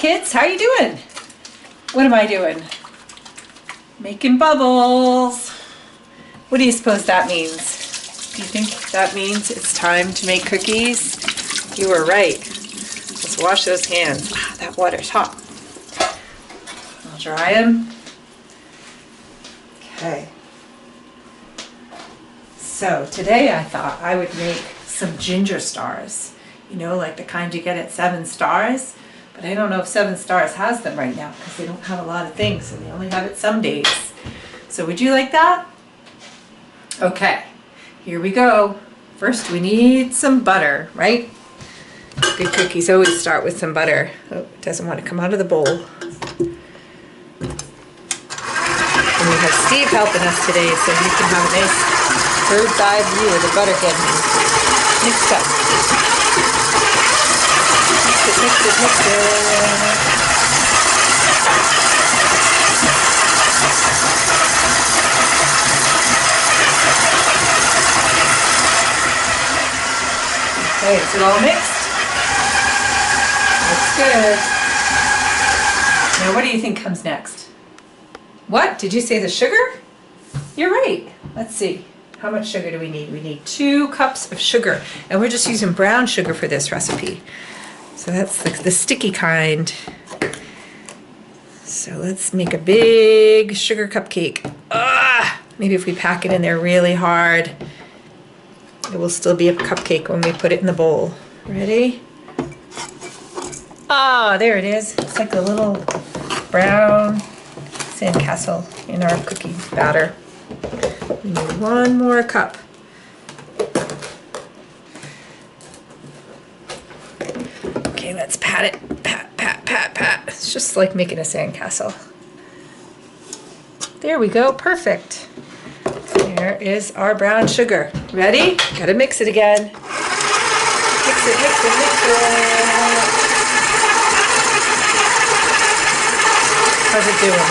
kids, how are you doing? What am I doing? Making bubbles. What do you suppose that means? Do you think that means it's time to make cookies? You were right. Let's wash those hands. Ah, that water's hot. I'll dry them. Okay. So today I thought I would make some ginger stars. You know, like the kind you get at 7 Stars. But I don't know if 7 Stars has them right now because they don't have a lot of things and they only have it some days. So would you like that? Okay, here we go. First we need some butter, right? Good cookies always start with some butter. Oh, it doesn't want to come out of the bowl. And we have Steve helping us today so you can have a nice bird's eye view of the butter getting mixed up. Mix it. Okay, is it all mixed? Looks good. Now what do you think comes next? What? Did you say the sugar? You're right. Let's see. How much sugar do we need? We need 2 cups of sugar. And we're just using brown sugar for this recipe. So that's the sticky kind. So let's make a big sugar cupcake. Maybe if we pack it in there really hard, it will still be a cupcake when we put it in the bowl. Ready? Ah, there it is. It's like a little brown sandcastle in our cookie batter. We need 1 more cup. Okay, let's pat it. Pat. It's just like making a sandcastle. There we go, perfect. There is our brown sugar. Ready? Gotta mix it again. Mix it. How's it doing?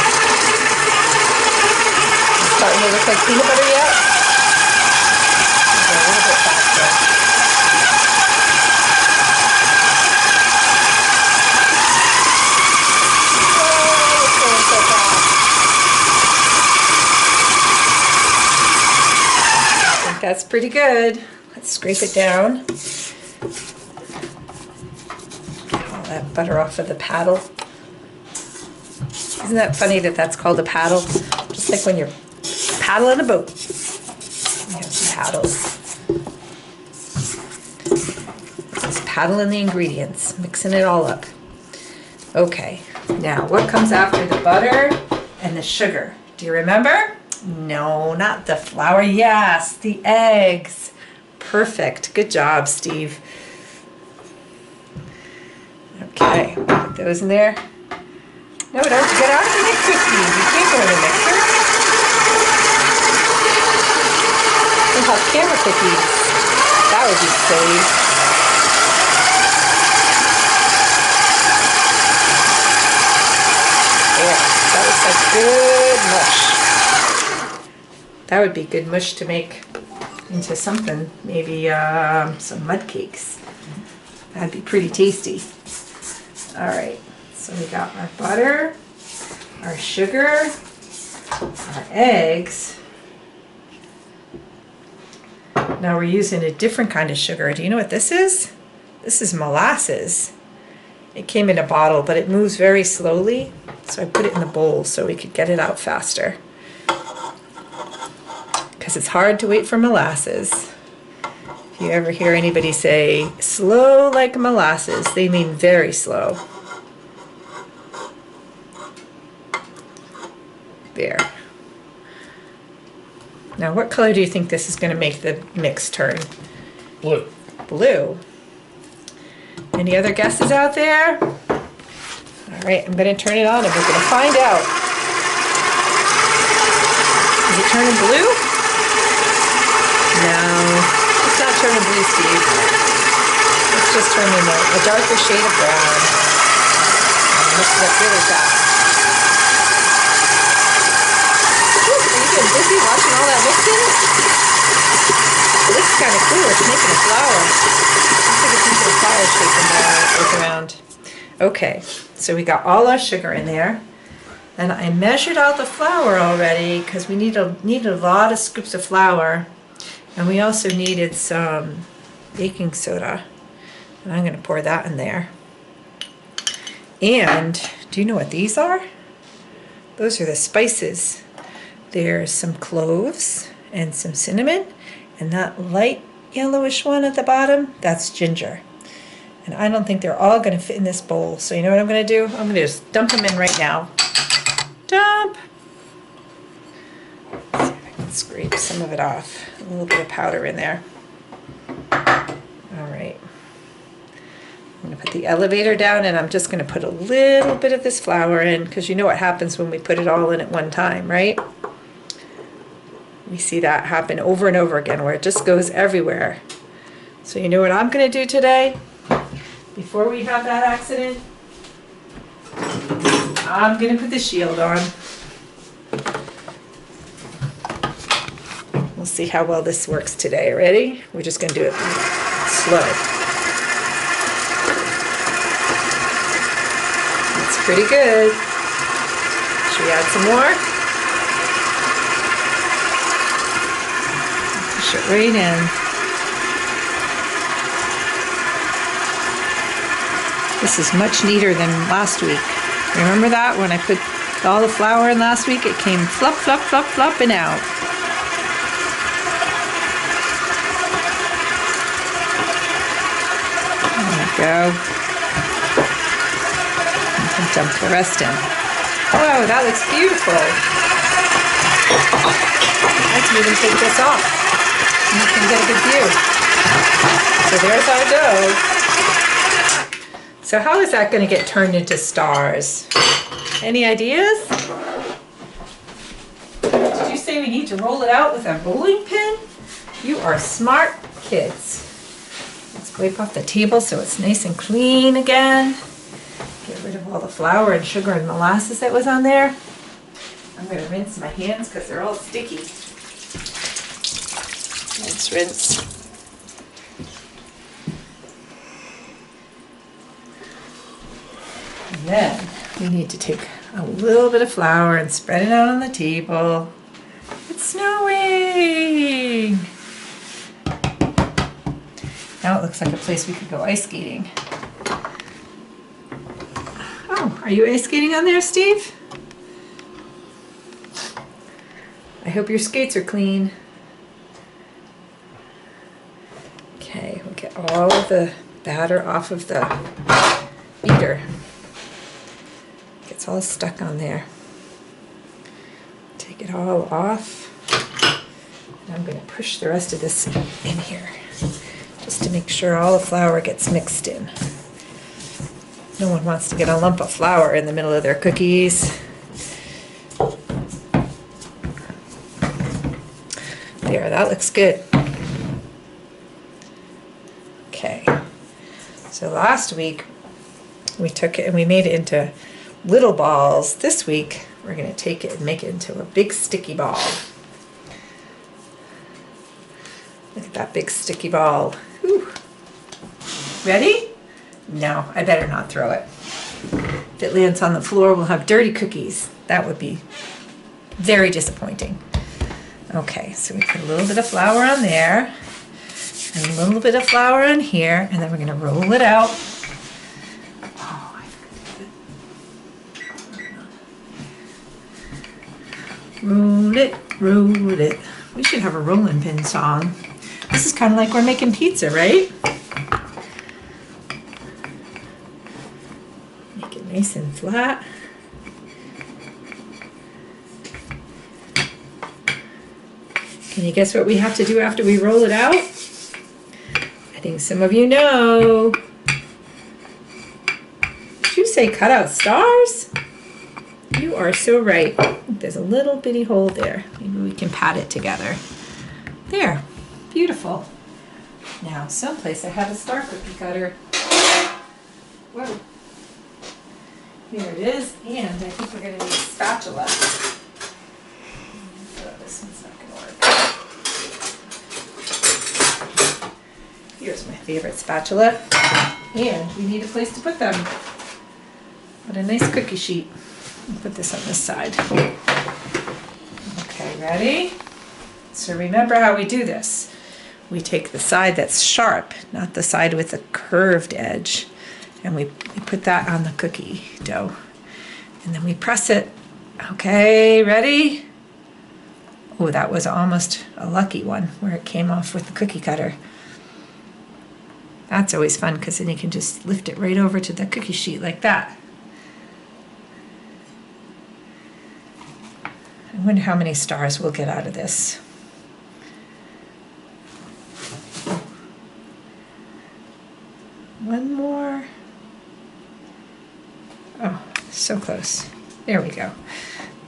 It's starting to look like peanut butter yet? Okay, a little bit faster. That's pretty good. Let's scrape it down. Get all that butter off of the paddle. Isn't that funny that that's called a paddle? Just like when you're paddling a boat. We have some paddles. Just paddling the ingredients, mixing it all up. Okay, now what comes after the butter and the sugar? Do you remember? No, not the flour. Yes, the eggs. Perfect. Good job, Steve. Okay, put those in there. No, don't get out of the cookies. You can't go in the mixer. We'll have camera cookies. That would be silly. There, that looks like good mush. That would be good mush to make into something, maybe some mud cakes. That'd be pretty tasty. All right, so we got our butter, our sugar, our eggs. Now we're using a different kind of sugar. Do you know what this is? This is molasses. It came in a bottle, but it moves very slowly. So I put it in the bowl so we could get it out faster. Because it's hard to wait for molasses. If you ever hear anybody say, slow like molasses, they mean very slow. There. Now what color do you think this is going to make the mix turn? Blue. Blue. Any other guesses out there? All right, I'm going to turn it on and we're going to find out. Is it turning blue? No, it's not turning blue, Steve. It's just turning a darker shade of brown. Mix it up really fast. Ooh, are you getting busy watching all that mixing? It looks kind of cool. It's making a flower. Looks like it's making a flower shape in there around. Okay, So we got all our sugar in there. And I measured out the flour already because we needed a lot of scoops of flour. And we also needed some baking soda. And I'm going to pour that in there. And do you know what these are? Those are the spices. There's some cloves and some cinnamon. And that light yellowish one at the bottom, that's ginger. And I don't think they're all going to fit in this bowl. So you know what I'm going to do? I'm going to just dump them in right now. Dump! Let's see if I can scrape some of it off. A little bit of powder in there. All right. I'm going to put the elevator down and I'm just going to put a little bit of this flour in because you know what happens when we put it all in at one time, right? We see that happen over and over again where it just goes everywhere. So you know what I'm going to do today? Before we have that accident, I'm going to put the shield on. We'll see how well this works today. Ready? We're just going to do it slow. That's pretty good. Should we add some more? Push it right in. This is much neater than last week. Remember that when I put all the flour in last week? It came flop, flop, flop, flopping out. There we go. You can dump the rest in. Whoa, that looks beautiful. I can even take this off. And you can get a good view. So there's our dough. So how is that going to get turned into stars? Any ideas? Did you say we need to roll it out with a rolling pin? You are smart kids. Let's wipe off the table so it's nice and clean again. Get rid of all the flour and sugar and molasses that was on there. I'm going to rinse my hands because they're all sticky. Rinse, rinse. And then we need to take a little bit of flour and spread it out on the table. It's snowing! Now it looks like a place we could go ice skating. Oh, are you ice skating on there, Steve? I hope your skates are clean. Okay, we'll get all of the batter off of the beater. It's all stuck on there. Take it all off. And I'm going to push the rest of this in here just to make sure all the flour gets mixed in. No one wants to get a lump of flour in the middle of their cookies. There, that looks good. Okay. So last week we took it and we made it into little balls. This week we're going to take it and make it into a big sticky ball. Look at that big sticky ball. Whew. Ready? No, I better not throw it. If it lands on the floor, we'll have dirty cookies. That would be very disappointing. Okay, so we put a little bit of flour on there and a little bit of flour on here, and then we're going to roll it out. Roll it, roll it. We should have a rolling pin song. This is kind of like we're making pizza, right? Make it nice and flat. Can you guess what we have to do after we roll it out? I think some of you know. Did you say cut out stars? You are so right. There's a little bitty hole there. Maybe we can pat it together. There. Beautiful. Now, someplace I have a star cookie cutter. Whoa. Here it is. And I think we're going to need a spatula. Oh, this one's not going to work. Here's my favorite spatula. And we need a place to put them. What a nice cookie sheet. I'll put this on this side. Okay, ready? So remember how we do this. We take the side that's sharp, not the side with the curved edge, and we put that on the cookie dough. And then we press it. Okay, ready? Oh, that was almost a lucky one where it came off with the cookie cutter. That's always fun because then you can just lift it right over to the cookie sheet like that. I wonder how many stars we'll get out of this. One more. Oh, so close. There we go.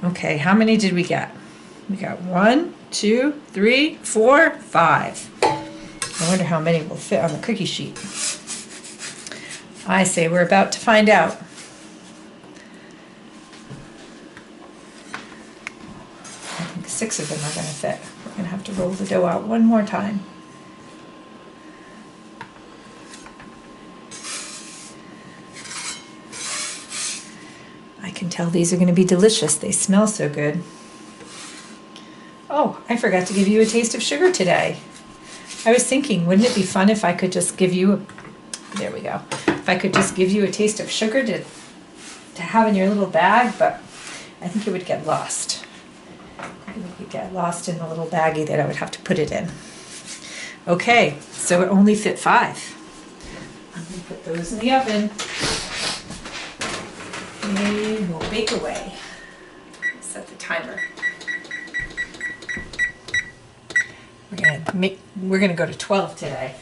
Okay, how many did we get? We got 1, 2, 3, 4, 5. I wonder how many will fit on the cookie sheet. I say we're about to find out. I think 6 of them are going to fit. We're going to have to roll the dough out one more time. I can tell these are going to be delicious. They smell so good. Oh, I forgot to give you a taste of sugar today. I was thinking, wouldn't it be fun if I could just give you there we go. If I could just give you a taste of sugar to have in your little bag, but I think it would get lost. It would get lost in the little baggie that I would have to put it in. Okay, so it only fit 5. I'm going to put those in the oven. And we'll bake away. Set the timer. We're gonna go to 12 today.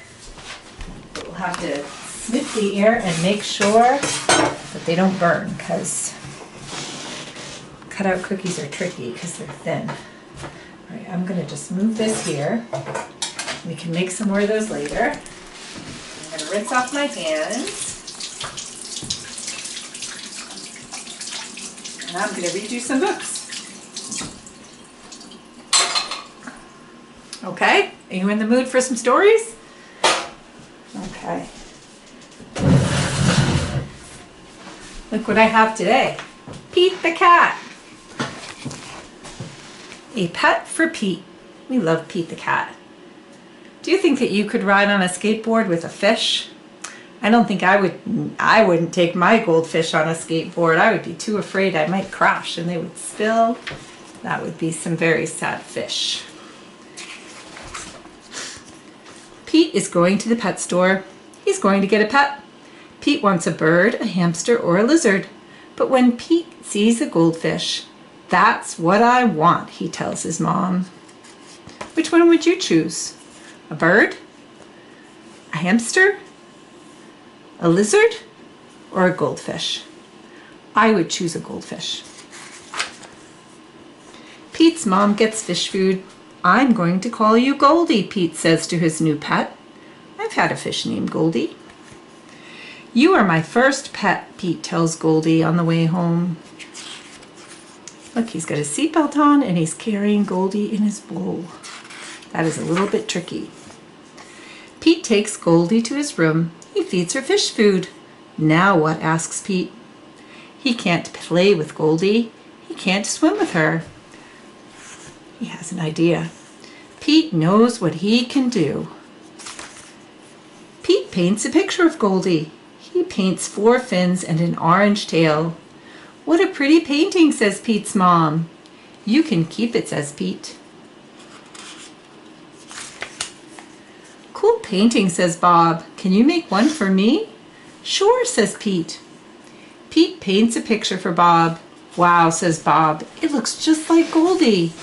But we'll have to sniff the air and make sure that they don't burn, because cutout cookies are tricky because they're thin. All right, I'm gonna just move this here. We can make some more of those later. I'm gonna rinse off my hands. And I'm gonna read you some books. Okay, are you in the mood for some stories? Okay. Look what I have today. Pete the cat. A pet for Pete. We love Pete the cat. Do you think that you could ride on a skateboard with a fish? I don't think I wouldn't take my goldfish on a skateboard. I would be too afraid I might crash and they would spill. That would be some very sad fish. Pete is going to the pet store. He's going to get a pet. Pete wants a bird, a hamster, or a lizard. But when Pete sees a goldfish, that's what I want, he tells his mom. Which one would you choose? A bird? A hamster? A lizard? Or a goldfish? I would choose a goldfish. Pete's mom gets fish food. I'm going to call you Goldie, Pete says to his new pet. I've had a fish named Goldie. You are my first pet, Pete tells Goldie on the way home. Look, he's got his seatbelt on and he's carrying Goldie in his bowl. That is a little bit tricky. Pete takes Goldie to his room. He feeds her fish food. Now what, asks Pete. He can't play with Goldie. He can't swim with her. He has an idea. Pete knows what he can do. Pete paints a picture of Goldie. He paints 4 fins and an orange tail. What a pretty painting, says Pete's mom. You can keep it, says Pete. Cool painting, says Bob. Can you make one for me? Sure, says Pete. Pete paints a picture for Bob. Wow, says Bob. It looks just like Goldie.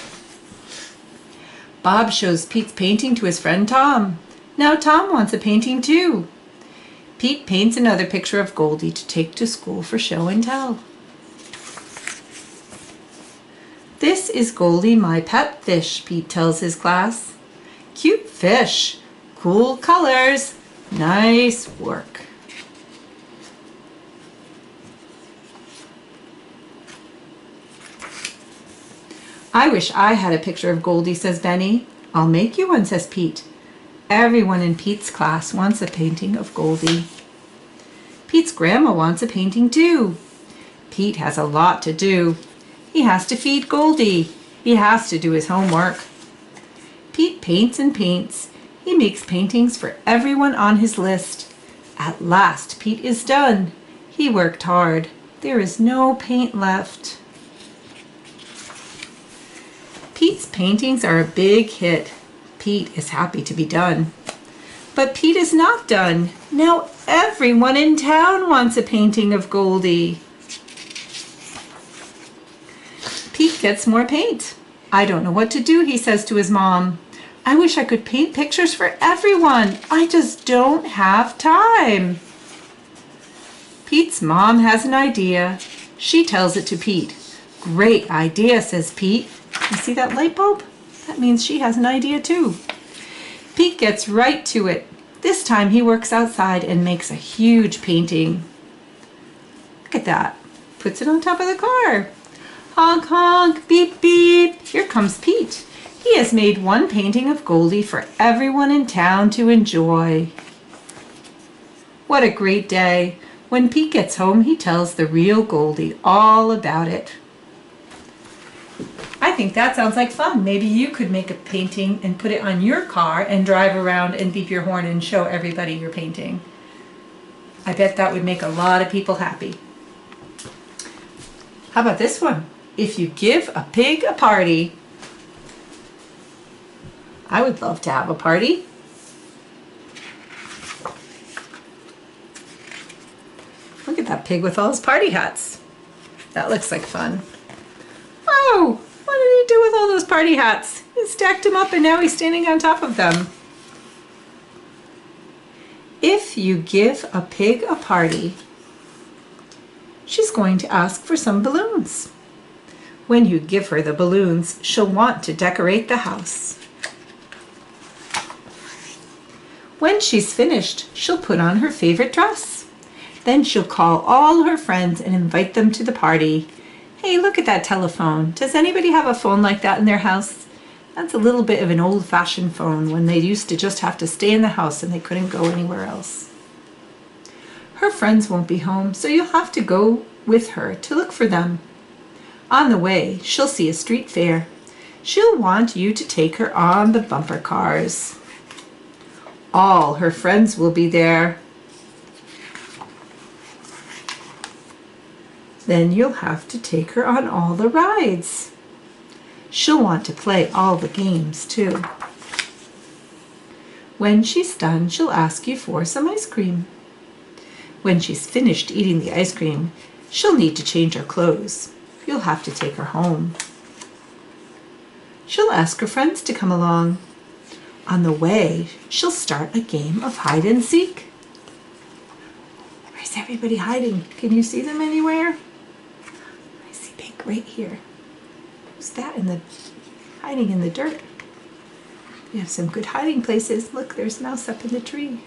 Bob shows Pete's painting to his friend Tom. Now Tom wants a painting too. Pete paints another picture of Goldie to take to school for show and tell. This is Goldie, my pet fish, Pete tells his class. Cute fish, cool colors, nice work. I wish I had a picture of Goldie, says Benny. I'll make you one, says Pete. Everyone in Pete's class wants a painting of Goldie. Pete's grandma wants a painting too. Pete has a lot to do. He has to feed Goldie. He has to do his homework. Pete paints and paints. He makes paintings for everyone on his list. At last, Pete is done. He worked hard. There is no paint left. Pete's paintings are a big hit. Pete is happy to be done. But Pete is not done. Now everyone in town wants a painting of Goldie. Pete gets more paint. I don't know what to do, he says to his mom. I wish I could paint pictures for everyone. I just don't have time. Pete's mom has an idea. She tells it to Pete. Great idea, says Pete. You see that light bulb? That means she has an idea too. Pete gets right to it. This time he works outside and makes a huge painting. Look at that. Puts it on top of the car. Honk, honk, beep, beep. Here comes Pete. He has made one painting of Goldie for everyone in town to enjoy. What a great day. When Pete gets home, he tells the real Goldie all about it. I think that sounds like fun. Maybe you could make a painting and put it on your car and drive around and beep your horn and show everybody your painting. I bet that would make a lot of people happy. How about this one? If you give a pig a party. I would love to have a party. Look at that pig with all his party hats. That looks like fun. Oh, what did he do with all those party hats? He stacked them up and now he's standing on top of them. If you give a pig a party, she's going to ask for some balloons. When you give her the balloons, she'll want to decorate the house. When she's finished, she'll put on her favorite dress. Then she'll call all her friends and invite them to the party. Hey, look at that telephone. Does anybody have a phone like that in their house? That's a little bit of an old-fashioned phone when they used to just have to stay in the house and they couldn't go anywhere else. Her friends won't be home, so you'll have to go with her to look for them. On the way, she'll see a street fair. She'll want you to take her on the bumper cars. All her friends will be there. Then you'll have to take her on all the rides. She'll want to play all the games too. When she's done, she'll ask you for some ice cream. When she's finished eating the ice cream, she'll need to change her clothes. You'll have to take her home. She'll ask her friends to come along. On the way, she'll start a game of hide and seek. Where's everybody hiding? Can you see them anywhere? I see Pink right here. Who's that hiding in the dirt? We have some good hiding places. Look, there's Mouse up in the tree.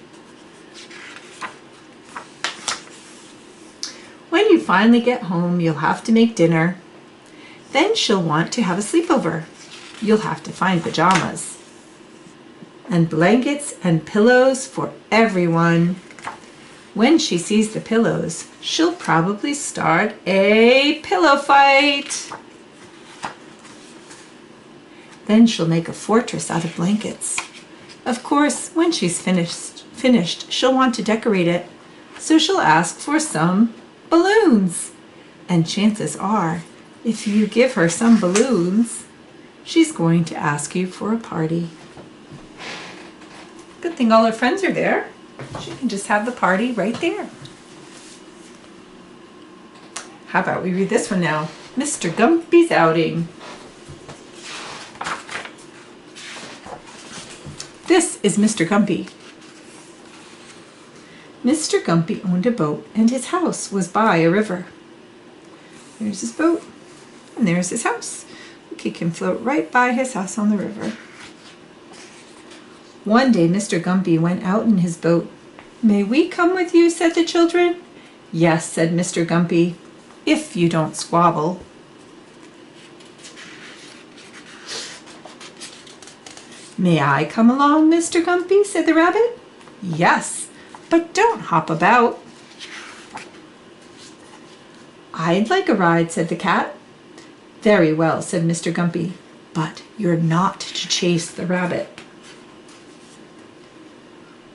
When you finally get home, you'll have to make dinner. Then she'll want to have a sleepover. You'll have to find pajamas and blankets and pillows for everyone. When she sees the pillows, she'll probably start a pillow fight. Then she'll make a fortress out of blankets. Of course, when she's finished, she'll want to decorate it, so she'll ask for some balloons. And chances are, if you give her some balloons, she's going to ask you for a party. Good thing all her friends are there. She can just have the party right there. How about we read this one now? Mr. Gumpy's outing. This is Mr. Gumpy. Mr. Gumpy owned a boat and his house was by a river. There's his boat and there's his house. Look, he can float right by his house on the river. One day Mr. Gumpy went out in his boat. "May we come with you?" said the children. "Yes," said Mr. Gumpy, "if you don't squabble." "May I come along, Mr. Gumpy?" said the rabbit. "Yes, but don't hop about." "I'd like a ride," said the cat. "Very well," said Mr. Gumpy, "but you're not to chase the rabbit."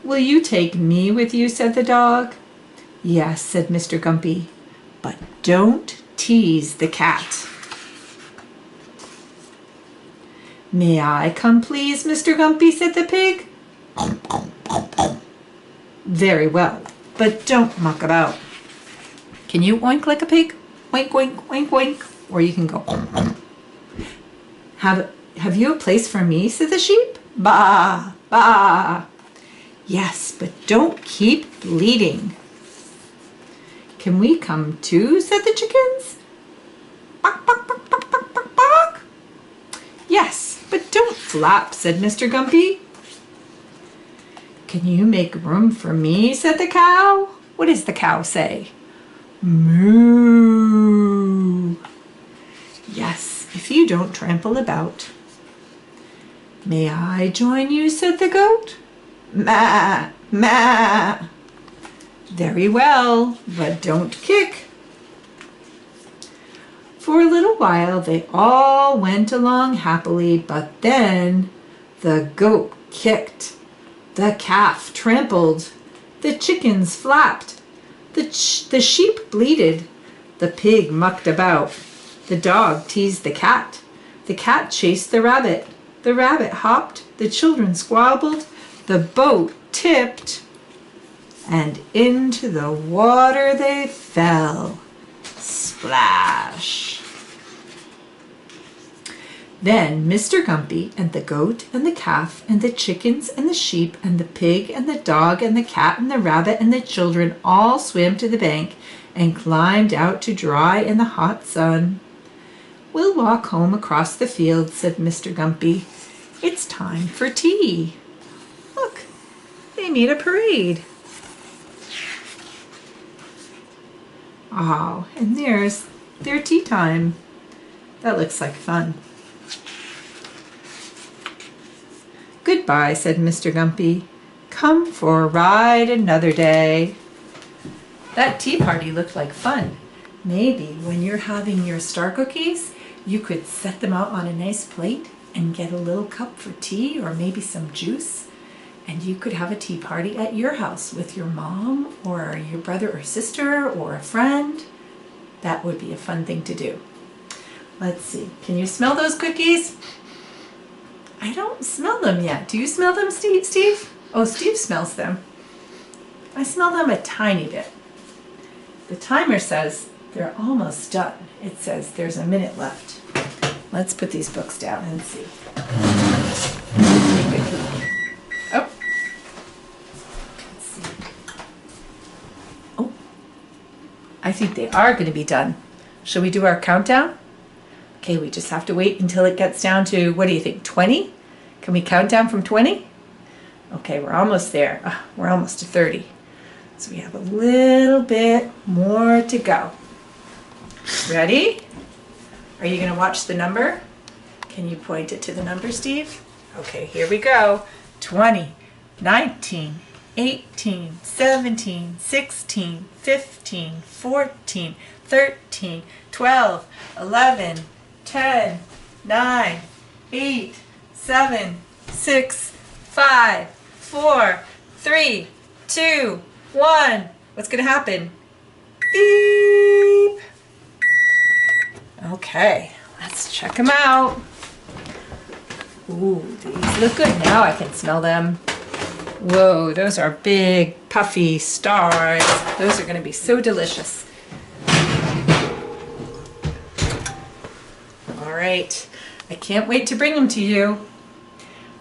"Will you take me with you?" said the dog. "Yes," said Mr. Gumpy, "but don't tease the cat." "May I come, please, Mr. Gumpy?" said the pig. "Very well, but don't muck about. Can you oink like a pig? Oink, oink, oink, oink." Or you can go. Have you a place for me?" said the sheep. "Baa, baa." "Yes, but don't keep bleating." "Can we come too?" said the chickens. "Bok, bok, bok, bok, bok, bok, bok." "Yes, but don't flap," said Mr. Gumpy. "Can you make room for me?" said the cow. What does the cow say? Moo. "Yes, if you don't trample about." "May I join you?" said the goat. "Ma, ma." "Very well, but don't kick." For a little while they all went along happily, but then the goat kicked, the calf trampled, the chickens flapped, the sheep bleated, the pig mucked about, the dog teased the cat chased the rabbit hopped, the children squabbled, the boat tipped, and into the water they fell. Splash! Then Mr. Gumpy and the goat and the calf and the chickens and the sheep and the pig and the dog and the cat and the rabbit and the children all swam to the bank and climbed out to dry in the hot sun. "We'll walk home across the field," said Mr. Gumpy. "It's time for tea." Look, they made a parade. Oh, and there's their tea time. That looks like fun. "Goodbye," said Mr. Gumpy. "Come for a ride another day." That tea party looked like fun. Maybe when you're having your star cookies, you could set them out on a nice plate and get a little cup for tea or maybe some juice. And you could have a tea party at your house with your mom or your brother or sister or a friend. That would be a fun thing to do. Let's see. Can you smell those cookies? I don't smell them yet. Do you smell them, Steve? Oh, Steve smells them. I smell them a tiny bit. The timer says they're almost done. It says there's a minute left. Let's put these books down and see. Take a peek. Oh. Let's see. Oh. I think they are going to be done. Shall we do our countdown? Okay, we just have to wait until it gets down to, what do you think, 20? Can we count down from 20? Okay, we're almost there. We're almost to 30. So we have a little bit more to go. Ready? Are you going to watch the number? Can you point it to the number, Steve? Okay, here we go. 20, 19, 18, 17, 16, 15, 14, 13, 12, 11, 10, 9, 8, 7, 6, 5, 4, 3, 2, 1. What's going to happen? Beep. Okay, let's check them out. Ooh, these look good. Now I can smell them. Whoa, those are big, puffy stars. Those are going to be so delicious. All right, I can't wait to bring them to you.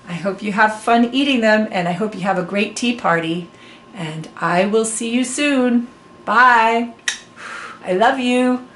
I hope you have fun eating them, and I hope you have a great tea party. And I will see you soon. Bye. I love you.